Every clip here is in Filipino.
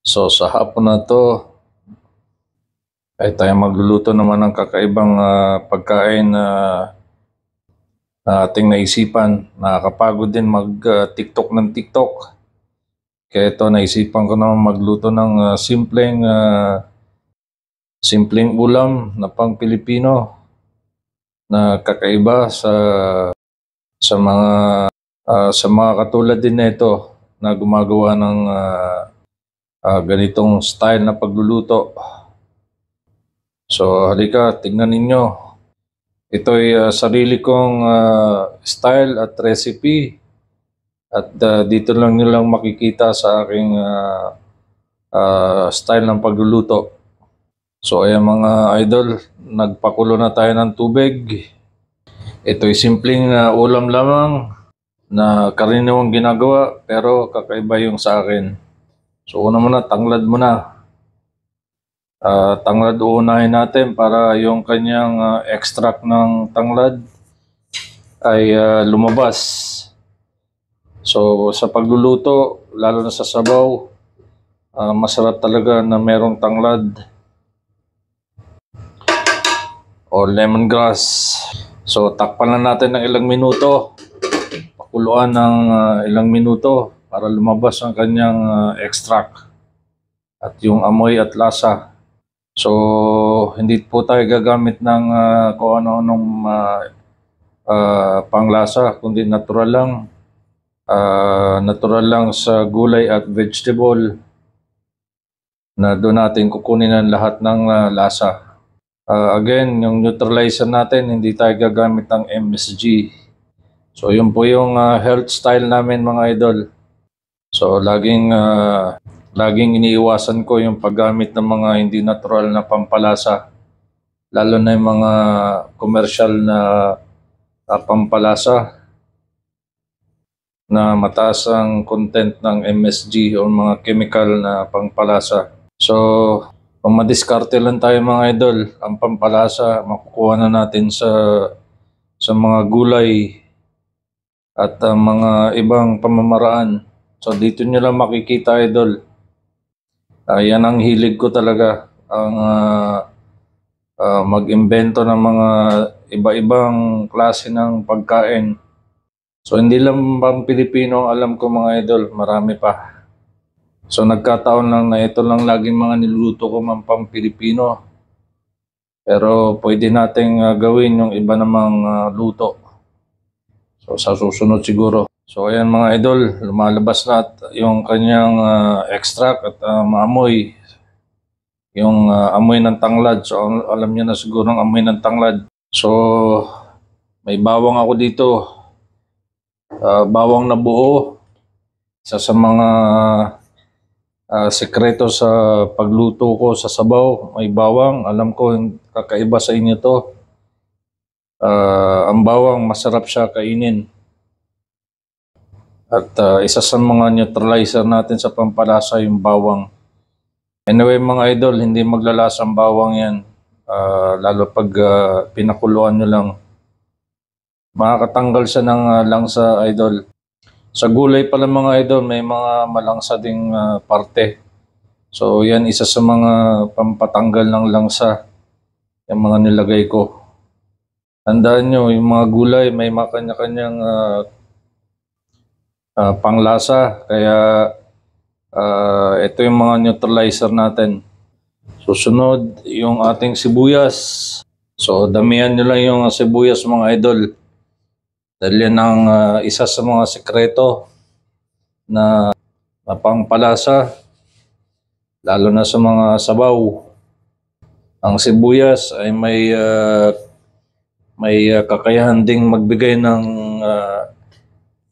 So sa hapon na to ay tayo magluluto naman ng kakaibang pagkain na ating naisipan. Nakakapagod din mag-TikTok ng TikTok. Kaya ito naisipan ko naman magluto ng simpleng ulam na pang Pilipino na kakaiba sa mga katulad din nito na gumagawa ng ganitong style na pagluluto. So halika, tingnan ninyo. Ito'y sarili kong style at recipe at dito lang nilang makikita sa aking style ng pagluluto. So ayan mga idol, nagpakulo na tayo ng tubig. Ito'y simpleng ulam lamang na karaniwang ginagawa pero kakaiba yung sa akin. So una muna, tanglad muna. Tanglad uunahin natin para yung kanyang extract ng tanglad ay lumabas. So sa pagluluto, lalo na sa sabaw, masarap talaga na merong tanglad o lemongrass. So takpan na natin ng ilang minuto, pakuluan ng ilang minuto para lumabas ang kanyang extract at yung amoy at lasa. So, hindi po tayo gagamit ng kung ano-anong panglasa, kundi natural lang. Natural lang sa gulay at vegetable na doon natin kukunin ang lahat ng lasa. Again, yung neutralizer natin, hindi tayo gagamit ng MSG. So, yun po yung health style namin mga idol. So, laging iniiwasan ko yung paggamit ng mga hindi natural na pampalasa. Lalo na yung mga commercial na pampalasa na mataas ang content ng MSG o mga chemical na pampalasa. So, kung madiskarte lang tayo mga idol, ang pampalasa makukuha na natin sa mga gulay at mga ibang pamamaraan. So, dito nyo lang makikita idol. Yan ang hilig ko talaga, ang mag-imbento ng mga iba-ibang klase ng pagkain. So hindi lang pang Pilipino ang alam ko mga idol, marami pa. So nagkataon lang na ito lang laging mga niluluto ko man pang Pilipino. Pero pwede nating gawin yung iba namang luto. So sa susunod siguro. So ayan mga idol, lumalabas na yung kanyang extract at maamoy. Yung amoy ng tanglad. So alam niyo na siguro ang amoy ng tanglad. So may bawang ako dito. Bawang na buo. Isa sa mga sekreto sa pagluto ko sa sabaw. May bawang. Alam ko kakaiba sa inyo to. Ang bawang masarap siya kainin. At isa sa mga neutralizer natin sa pampalasa yung bawang. Anyway mga idol, hindi maglalasa ang bawang yan. Lalo pag pinakuluan nyo lang. Makakatanggal siya ng langsa idol. Sa gulay pala mga idol, may mga malangsa ding parte. So yan isa sa mga pampatanggal ng langsa. Yung mga nilagay ko. Tandaan nyo, yung mga gulay may makanya-kanyang panglasa, kaya ito yung mga neutralizer natin. Susunod yung ating sibuyas. So damihan nyo lang yung sibuyas mga idol. Dahil yan ang isa sa mga sekreto na pangpalasa, lalo na sa mga sabaw. Ang sibuyas ay may kakayahan ding magbigay ng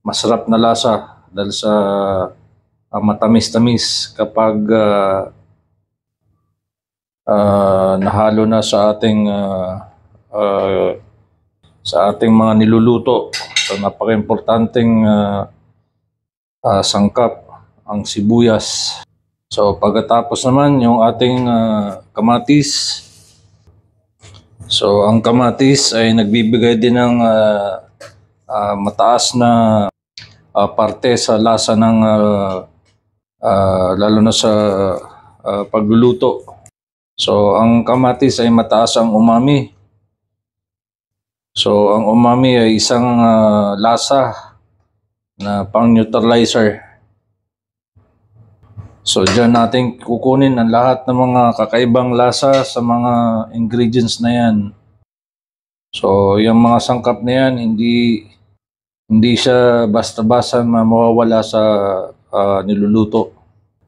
masarap na lasa dahil sa matamis-tamis kapag nahalo na sa ating mga niluluto. So napaka-importanting sangkap ang sibuyas. So pagkatapos naman yung ating kamatis. So ang kamatis ay nagbibigay din ng mataas na parte sa lasa ng lalo na sa pagluluto. So ang kamatis ay mataas ang umami. So ang umami ay isang lasa na pang-neutralizer. So dyan natin kukunin ang lahat ng mga kakaibang lasa sa mga ingredients na yan. So yung mga sangkap na yan, hindi siya basta-basta mawawala sa niluluto.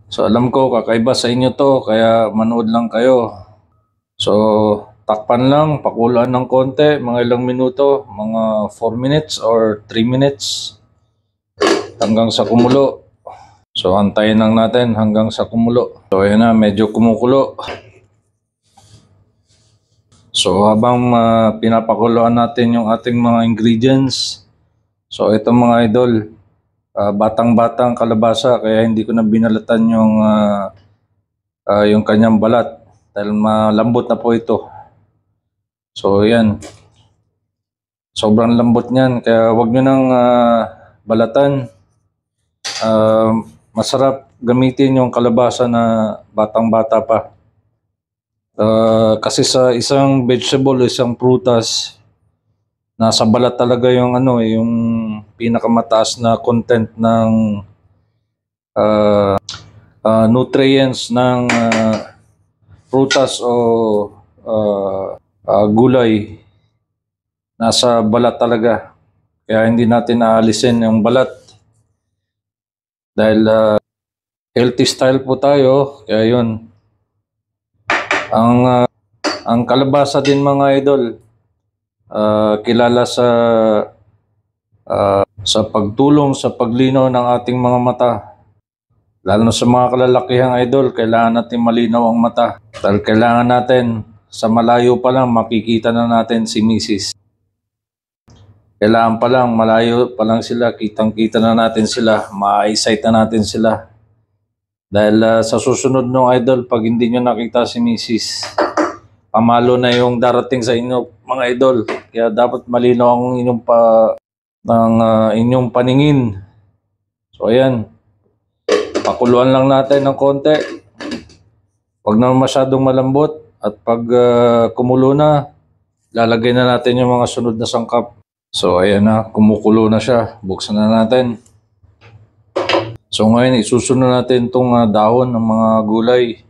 So alam ko kakaiba sa inyo to, kaya manood lang kayo. So takpan lang, pakuluan ng konti, mga ilang minuto, mga 4 minutes or 3 minutes hanggang sa kumulo. So antayin lang natin hanggang sa kumulo. So ayan na, medyo kumukulo. So habang pinapakuluan natin yung ating mga ingredients, so ito mga idol, batang-batang kalabasa, kaya hindi ko na binalatan yung kanyang balat dahil malambot na po ito. So yan, sobrang lambot niyan, kaya wag nyo nang balatan. Masarap gamitin yung kalabasa na batang-bata pa. Kasi sa isang vegetable, isang prutas, nasa balat talaga yung yung pinakamataas na content ng nutrients ng prutas o gulay. Nasa balat talaga. Kaya hindi natin aalisin yung balat. Dahil healthy style po tayo, kaya yun. Ang kalabasa din mga idol, kilala sa pagtulong sa paglinaw ng ating mga mata. Lalo na sa mga kalalakihang idol, kailangan natin malinaw ang mata. Dahil kailangan natin, sa malayo pa lang, makikita na natin si Mrs. Kailangan pa lang, malayo pa lang sila, kitang-kita na natin sila, ma-eyesight na natin sila. Dahil sa susunod ng idol, pag hindi nyo nakita si Mrs., pamalo na yung darating sa inyo mga idol. Kaya dapat malinaw ang inyong paningin. So ayan, pakuluan lang natin ng konti. Huwag na masyadong malambot. At pag kumulo na, lalagay na natin yung mga sunod na sangkap. So ayan na, kumukulo na siya. Buksan na natin. So ngayon, isusunod natin itong dahon ng mga gulay.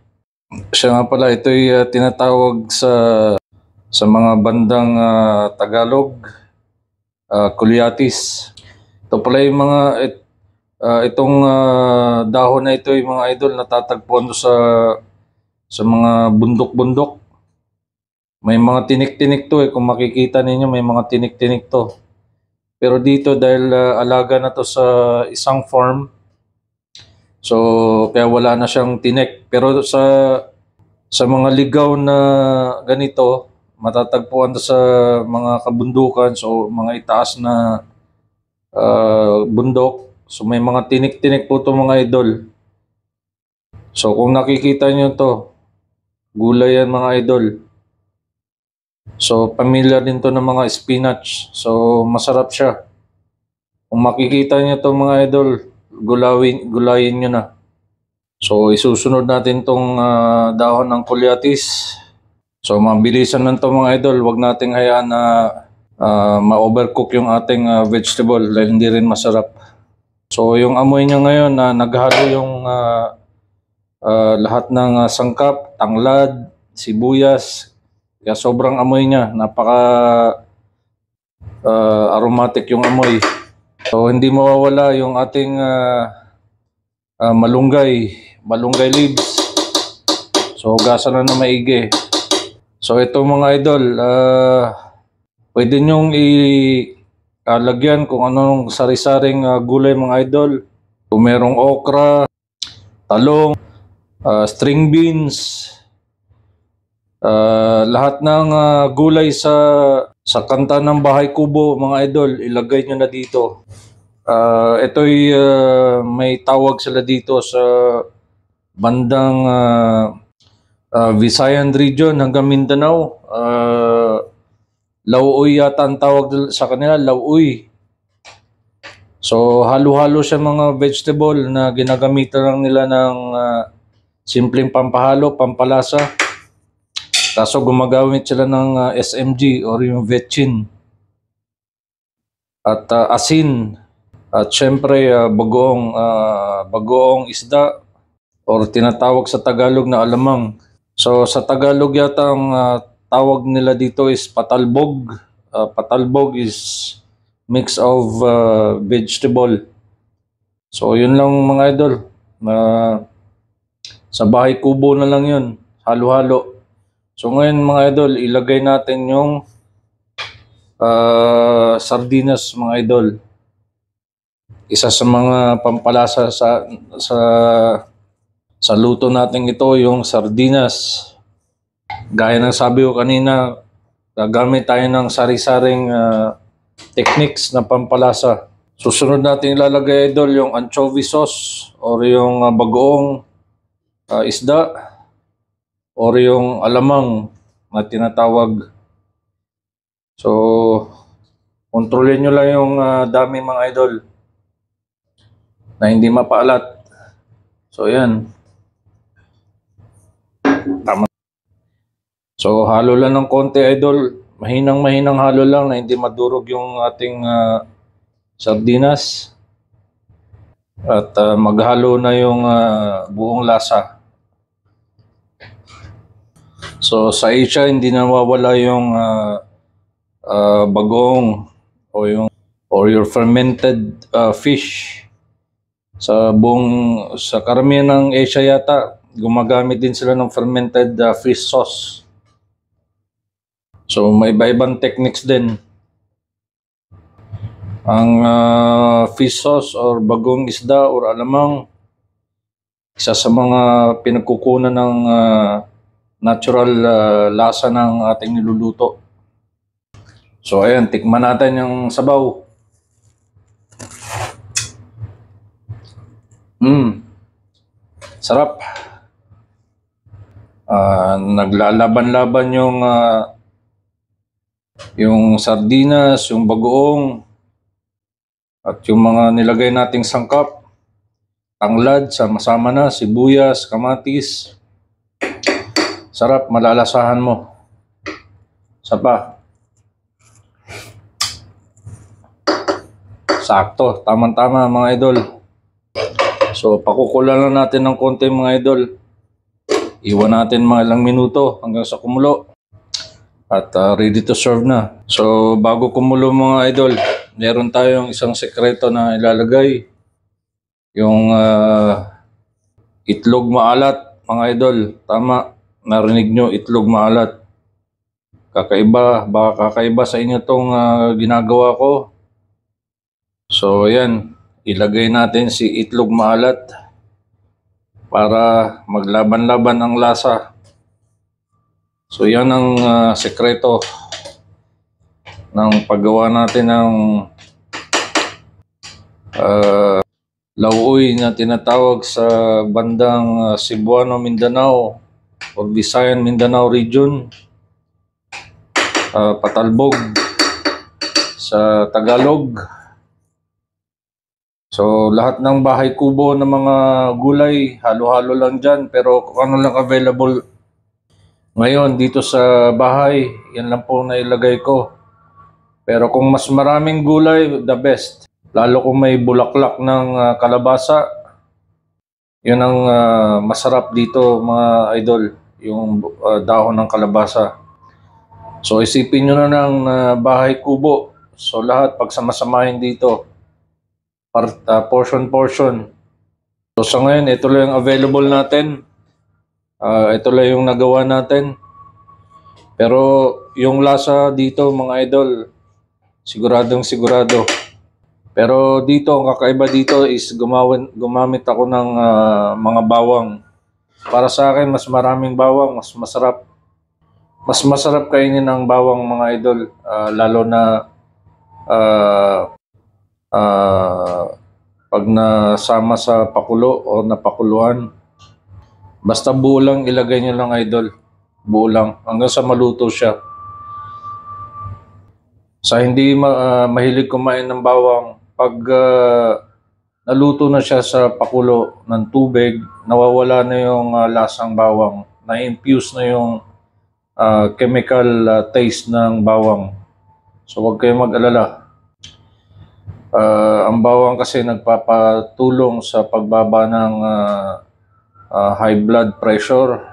Siya nga pala, ito'y tinatawag sa mga bandang Tagalog, Kuliatis. Ito pala yung itong dahon na ito, yung mga idol, natatagpuan sa mga bundok-bundok. May mga tinik-tinik to kung makikita ninyo, may mga tinik-tinik to. Pero dito, dahil alaga na to sa isang farm, so kaya wala na siyang tinik. Pero sa mga ligaw na ganito, matatagpuan to sa mga kabundukan, so mga itaas na bundok. So may mga tinik-tinik po to mga idol. So kung nakikita nyo to, gulay yan mga idol. So familiar din to ng mga spinach. So masarap siya. Kung makikita nyo to mga idol, gulayin nyo na. So isusunod natin tong dahon ng kuliatis. So mabilisan lang to mga idol. Huwag nating hayaan na ma-overcook yung ating vegetable dahil hindi rin masarap. So yung amoy niya ngayon na naghalo yung lahat ng sangkap, tanglad, sibuyas. Kaya sobrang amoy niya, napaka aromatic yung amoy. So hindi mawawala yung ating malunggay leaves. So hugasan na maigi. So ito mga idol, pwede nyong ilagyan kung anong sari-saring gulay mga idol. Kung merong okra, talong, string beans, lahat ng gulay sa kanta ng Bahay Kubo mga idol, ilagay nyo na dito. Ito'y may tawag sila dito sa bandang Visayan region hanggang Mindanao. Lauoy yata ang tawag sa kanila, lauoy. So halo-halo siya mga vegetable na ginagamitan lang nila ng simpleng pampahalo, pampalasa. Kaso gumagamit sila ng SMG or yung vetchin at asin at syempre bagoong isda or tinatawag sa Tagalog na alamang. So sa Tagalog yata ang tawag nila dito is patalbog. Patalbog is mix of vegetable. So yun lang mga idol. Sa bahay kubo na lang yun. Halo-halo. So ngayon mga idol, ilagay natin yung sardinas mga idol. Isa sa mga pampalasa sa luto natin ito yung sardinas. Gaya ng sabi ko kanina, gagamit tayo ng sari-saring techniques na pampalasa. Susunod natin ilalagay idol yung anchovy sauce or yung bagoong isda or yung alamang na tinatawag. So, kontrolin nyo lang yung dami mga idol na hindi mapaalat. So, yan. Tama. So, halo lang ng konti idol. Mahinang halo lang na hindi madurog yung ating sardinas. At maghalo na yung buong lasa. So, sa Asia, hindi nawawala yung bagong or your fermented fish. Sa karamihan ng Asia yata, gumagamit din sila ng fermented fish sauce. So may iba-ibang techniques din. Ang fish sauce or bagong isda or alamang, isa sa mga pinagkukunan ng natural lasa ng ating niluluto. So ayan, tikman natin yung sabaw. Sarap. Naglalaban-laban yung sardinas, yung bagoong, at yung mga nilagay nating sangkap. Tanglad, sama-sama na, sibuyas, kamatis. Sarap, malalasahan mo. Sapa. Sakto, tamang-tama mga idol. So, pakukulan lang natin ng konti mga idol. Iwan natin mga ilang minuto hanggang sa kumulo. At ready to serve na. So, bago kumulo mga idol, meron tayong isang sekreto na ilalagay. Yung itlog maalat mga idol. Tama, narinig nyo, itlog maalat. Baka kakaiba sa inyo itong ginagawa ko. So, ayan. Ilagay natin si itlog maalat para maglaban-laban ang lasa. So yan ang sekreto ng paggawa natin ng lauoy na tinatawag sa bandang Cebuano, Mindanao or Visayan, Mindanao region. Patalbog sa Tagalog. So, lahat ng bahay kubo ng mga gulay, halo-halo lang dyan. Pero kung ano lang available ngayon dito sa bahay, yan lang po nailagay ko. Pero kung mas maraming gulay, the best. Lalo kung may bulaklak ng kalabasa, yun ang masarap dito mga idol, yung dahon ng kalabasa. So, isipin nyo na ng bahay kubo. So, lahat pagsamasamahin dito. Portion. So sa ngayon, ito lang yung available natin. Ito lang yung nagawa natin. Pero yung lasa dito mga idol, siguradong sigurado. Pero dito, ang kakaiba dito is gumamit ako ng mga bawang. Para sa akin, mas maraming bawang, mas masarap. Mas masarap kainin ng bawang mga idol. Lalo na pag nasama sa pakulo o napakuluan. Basta buo lang, ilagay nyo lang idol. Buo lang, hanggang sa maluto siya. Sa hindi mahilig kumain ng bawang, pag naluto na siya sa pakulo ng tubig, nawawala na yung lasang bawang. Na-infuse na yung chemical taste ng bawang. So huwag kayong mag-alala. Ang bawang kasi nagpapatulong sa pagbaba ng high blood pressure.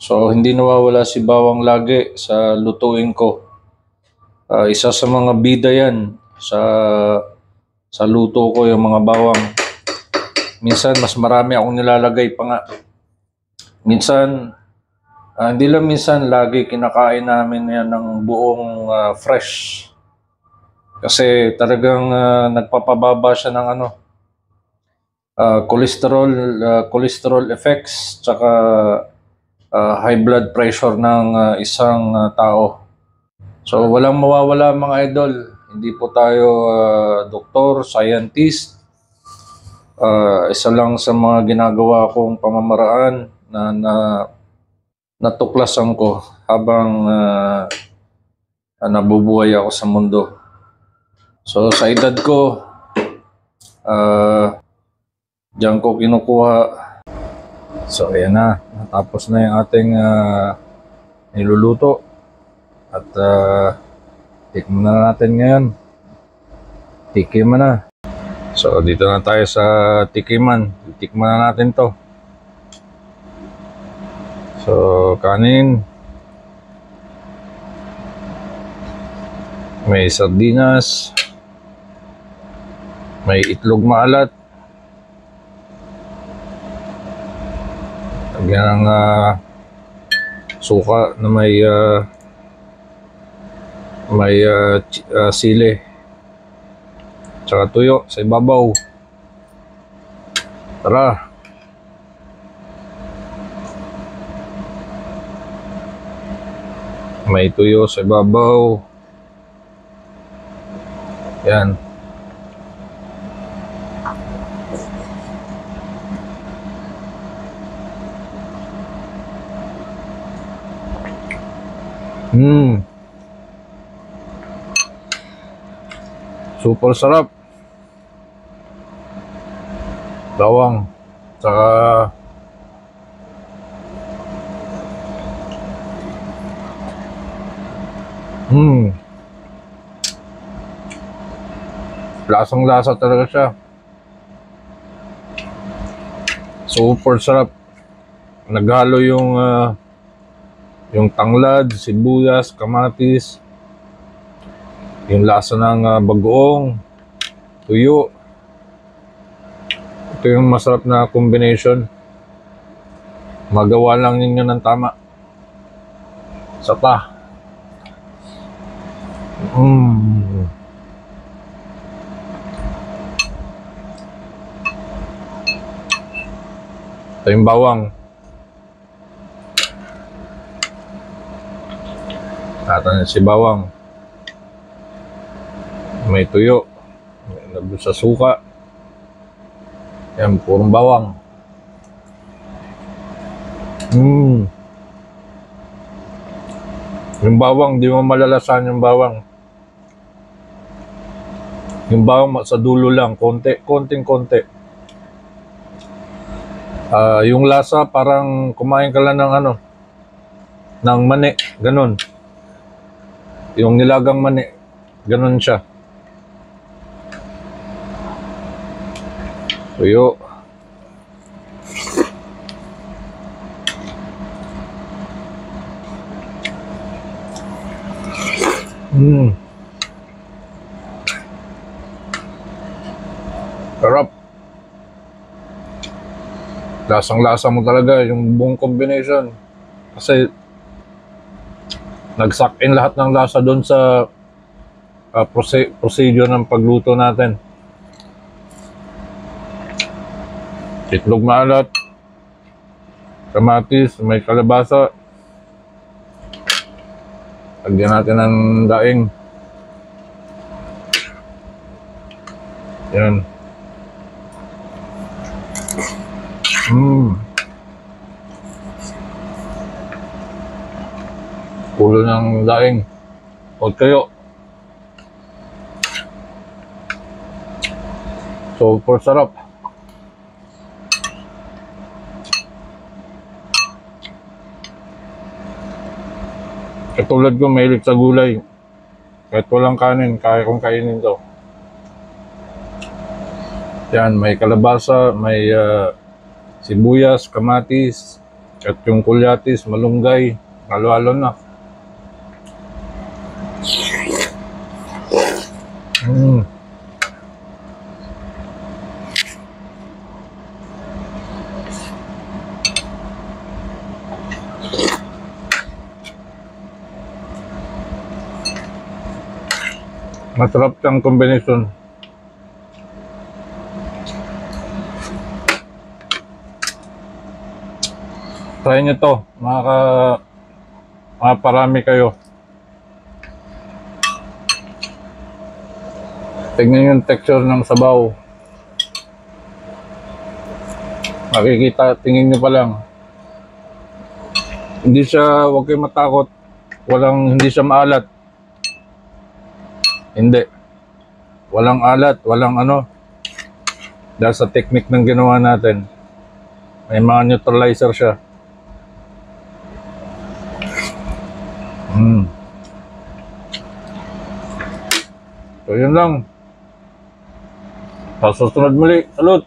So hindi nawawala si bawang lagi sa lutuin ko. Isa sa mga bida yan sa luto ko, yung mga bawang. Minsan mas marami akong nilalagay pa nga. Minsan, hindi lang minsan, lagi kinakain namin yan ng buong fresh. Kasi talagang nagpapababa siya ng cholesterol effects, tsaka high blood pressure ng isang tao. So walang mawawala mga idol. Hindi po tayo doktor, scientist. Isa lang sa mga ginagawa kong pamamaraan na natuklasan ko habang nabubuhay ako sa mundo. So sa edad ko, diyan ko kinukuha. So ayan na, natapos na yung ating niluluto. At tikman na natin ngayon. Tikiman na. So dito na tayo sa tikiman. Tikman na natin to. So kanin. May sardinas. May itlog maalat. Lagyan ng suka na may sili. Tsaka tuyo sa ibabaw. Tara. May tuyo sa ibabaw. Yan. Super sarap. Bawang. Saka lasang-lasa talaga siya. Super sarap. Naghalo yung tanglad, sibuyas, kamatis, yung lasa ng bagoong, tuyo. Ito yung masarap na combination. Magawa lang ninyo ng tama. Sapa. Ito yung bawang. Natin si bawang. May tuyo. May lagos sa suka. Yan, purong bawang. Yung bawang, di mo malalasan yung bawang. Yung bawang sa dulo lang, konting-konti. Yung lasa parang kumain ka lang ng mani, ganun. Yung nilagang mani, ganun siya. Tuyo. Sarap. Lasang-lasa mo talaga yung buong combination. Kasi nag-suck in lahat ng lasa doon sa procedure ng pagluto natin. Itlog maalat, kamatis, may kalabasa. Lagyan natin ng daing. Yan. Pulo ng daing. Huwag kayo. Super sarap. Katulad ko, mahilig sa gulay. Kahit walang kanin, kaya kong kainin to. Yan, may kalabasa, may sibuyas, kamatis, at yung kulyatis, malunggay, halo-halo na. Masarap siyang kombinasyon. Try nyo to, makaparami kayo. Tignan yung texture ng sabaw. Makikita, tingin nyo pa lang. Hindi siya, huwag kayo matakot. Hindi siya maalat. Hindi. Walang alat, walang ano. Dahil sa technique ng ginawa natin. May mga neutralizer siya. So yun lang. Sa susunod muli. Salud!